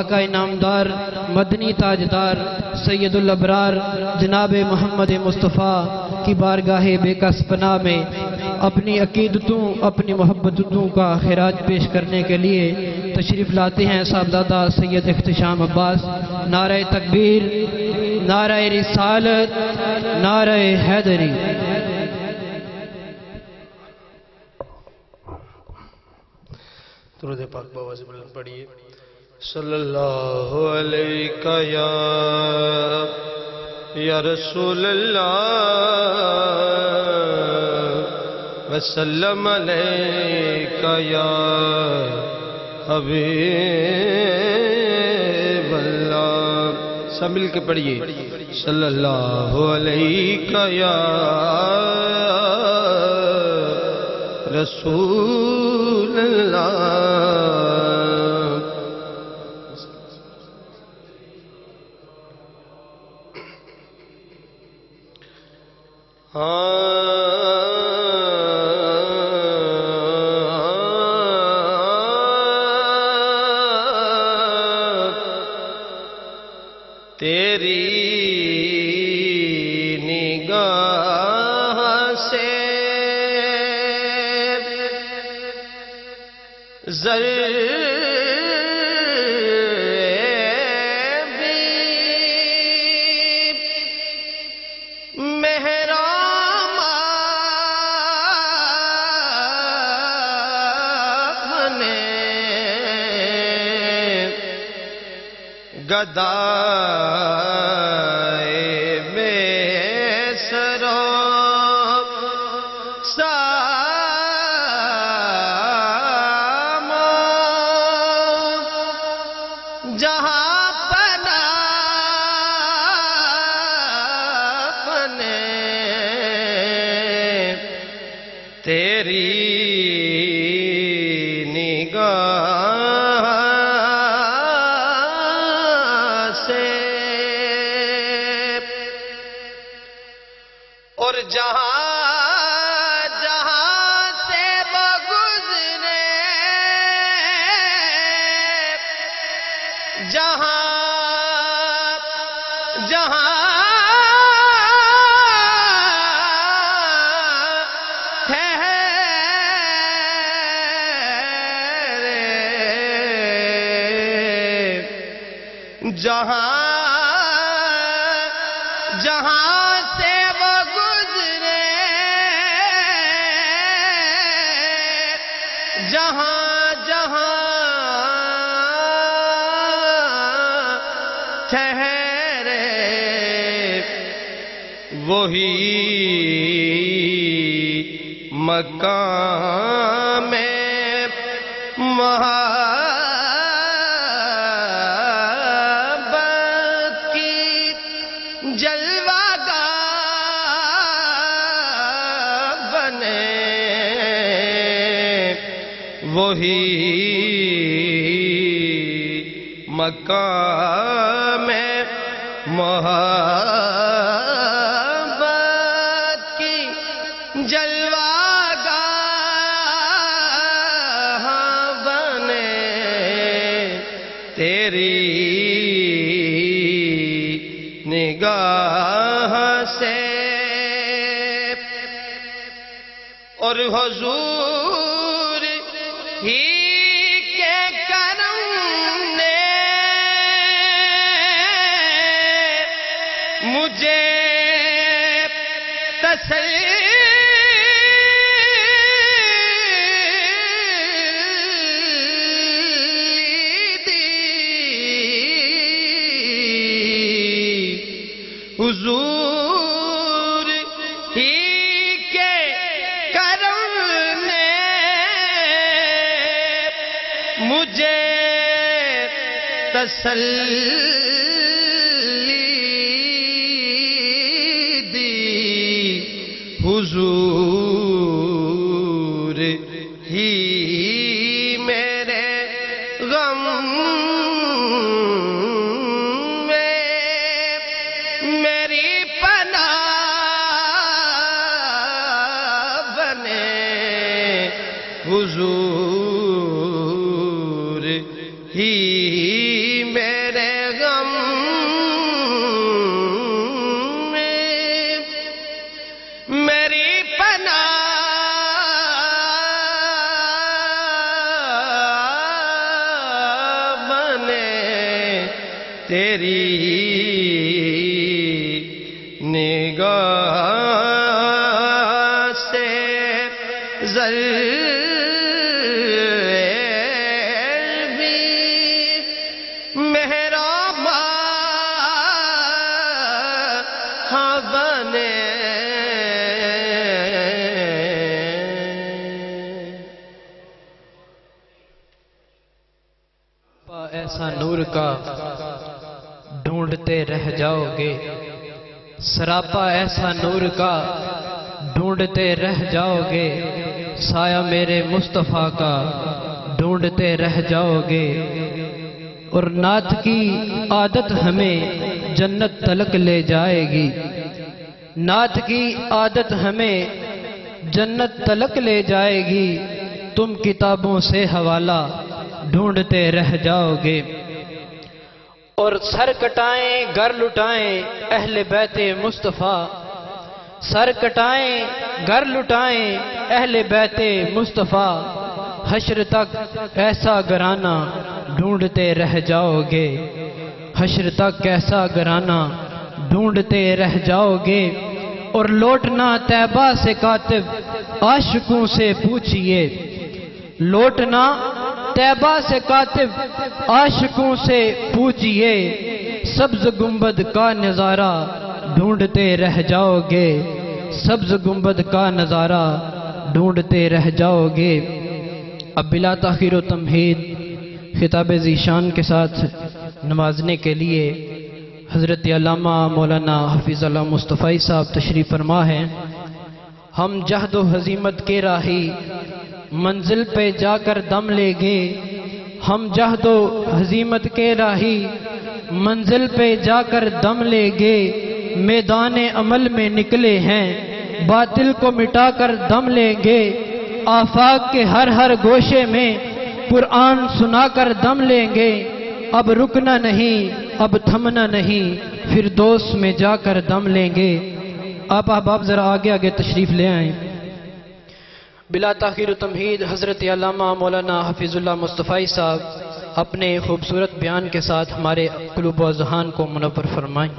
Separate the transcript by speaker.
Speaker 1: کا انعامدار مدنی تاجدار سید الابرار جناب محمد مصطفیٰ کی بارگاہ بے کس پناہ میں اپنی عقیدتوں اپنی محبتوں کا خراج پیش کرنے کے لیے تشریف لاتے ہیں صاحبزادہ سید اختشام عباس۔ نعرہ تکبیر، نعرہ رسالت، نعرہ حیدری۔
Speaker 2: درود پاک باواز بلند پڑھیے۔ صلی اللہ علیہ یا رسول اللہ وسلم علیہ یا حبیب اللہ۔ سب مل کے پڑھیے۔ صلی اللہ علیہ یا رسول اللہ۔ تیری نگاہ سے گدائے میں سرو سام جہاں پناہ بنے تیری اور جہاں جہاں سے بگزرے جہاں جہاں ٹھہرے جہاں جہاں سے جہاں جہاں ٹھہرے وہی مقام محبت کی جلوہ گاہ بنے وہی مقام محبت کی جلوہ گاہ بنے تیری نگاہ سے اور حضور ہی کے کرم نے مجھے تسلی دی حضور ہی کے کرم نے مجھے تسلی دی حضور ہی میرے غم میں میری پناہ بنے حضور ہی تیری نگاہ سے
Speaker 1: ایسا نور کا ڈھونڈتے رہ جاؤ گے، سراپا ایسا نور کا ڈھونڈتے رہ جاؤ گے، سایہ میرے مصطفیٰ کا ڈھونڈتے رہ جاؤ گے، اور نعت کی عادت ہمیں جنت تلک لے جائے گی، نعت کی عادت ہمیں جنت تلک لے جائے گی، تم کتابوں سے حوالہ ڈھونڈتے رہ جاؤ گے، اور سر کٹائیں گر لٹائیں اہل بیت مصطفیٰ، سر کٹائیں گر لٹائیں اہل بیت مصطفیٰ، حشر تک ایسا گھرانہ ڈھونڈتے رہ جاؤ گے، حشر تک ایسا گھرانہ ڈھونڈتے رہ جاؤ گے، اور لوٹنا طیبہ سے کاتب عاشقوں سے پوچھئے، لوٹنا طیبہ سے کاتب عاشقوں سے پوچھئے، سبز گنبد کا نظارہ ڈھونڈتے رہ جاؤ گے، سبز گنبد کا نظارہ ڈھونڈتے رہ جاؤ گے۔ اب بلا تاخیر و تمہید خطاب ذیشان کے ساتھ نوازنے کے لیے حضرت علامہ مولانا حفیظ اللہ مصطفی صاحب تشریف فرما ہے۔ ہم جہد و ہزیمت کے راہی منزل پہ جا کر دم لے گے، ہم جہد و ہزیمت کے راہی منزل پہ جا کر دم لے گے، میدان عمل میں نکلے ہیں باطل کو مٹا کر دم لیں گے، آفاق کے ہر ہر گوشے میں قرآن سنا کر دم لیں گے، اب رکنا نہیں اب تھمنا نہیں فردوس میں جا کر دم لیں گے۔ آپ احباب ذرا آگے آگے تشریف لے آئیں۔ بلا تاخیر و تمہید حضرت علامہ مولانا حفیظ اللہ مصطفی صاحب اپنے خوبصورت بیان کے ساتھ ہمارے قلوب و اذہان کو منور فرمائیں۔